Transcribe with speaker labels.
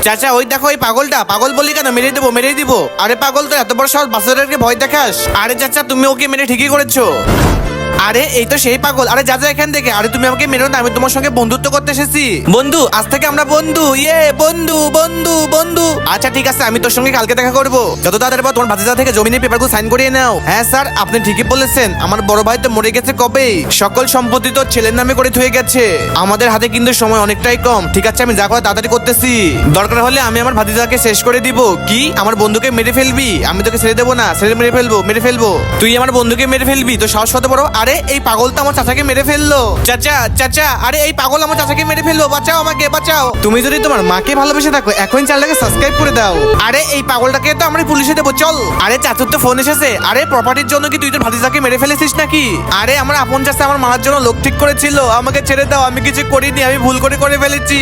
Speaker 1: চাচা ওই দেখো ওই পাগলটা, পাগল বলি কেন, মেরে দিব। আরে পাগল তো এত বড় সাহস বাচ্চাদেরকে ভয় দেখাস? আরে চাচা তুমি ওকে মেরে ঠিকই করেছো। আরে এই তো সেই পাগল। আরে যা এখান থেকে। আরে তুমি আমাকে মেরো না, আমি তোমার সঙ্গে বন্ধুত্ব করতে এসেছি। বন্ধু, আজ থেকে আমরা বন্ধু। ইয়ে বন্ধু বন্ধু বন্ধু। আচ্ছা ঠিক আছে, আমি তোর সঙ্গে কালকে দেখা করবো। যত তাড়াতাড়ি পারো তোমার ভাতিজা থেকে জমিনের পেপারগুলো সাইন করিয়ে নাও। হ্যাঁ স্যার, আপনি ঠিকই বলেছেন, আমার বড় ভাই তো মরে গেছে কবে। সকল সম্পত্তি তো ছেলের নামে করে থয়ে গেছে। আমাদের হাতে কিন্তু সময় অনেকটাই কম। ঠিক আছে, আমি যা করে তাড়াতাড়ি করতেছি। দরকার হলে আমি আমার ভাতিজাকে শেষ করে দিব। কি, আমার বন্ধুকে মেরে ফেলবি? আমি তোকে ছেড়ে দেবো না, ছেড়ে মেরে ফেলবো। তুই আমার বন্ধুকে মেরে ফেলবি? তো সাহস কত বড়! আরে এই পাগল তো আমার চাচাকে মেরে ফেললো। চাচা, আরে এই পাগল আমার চাচাকে মেরে ফেললো, বাঁচাও আমাকে, বাঁচাও। তুমি যদি তোমার মাকে ভালোবেসে থাকো এখন চ্যানেলটাকে সাবস্ক্রাইব করে দাও। আরে এই পাগলটাকে তো আমরা পুলিশে দেবো, চল। আরে চাচুর তো ফোন এসেছে। আরে প্রপার্টির জন্য কি তুই তোর ভাতিজাকে মেরে ফেলেছিস নাকি? আরে আমার আপন চাচা আমার মারার জন্য লোক ঠিক করেছিল, আমাকে ছেড়ে দাও, আমি কিছু করিনি, আমি ভুল করে ফেলেছি।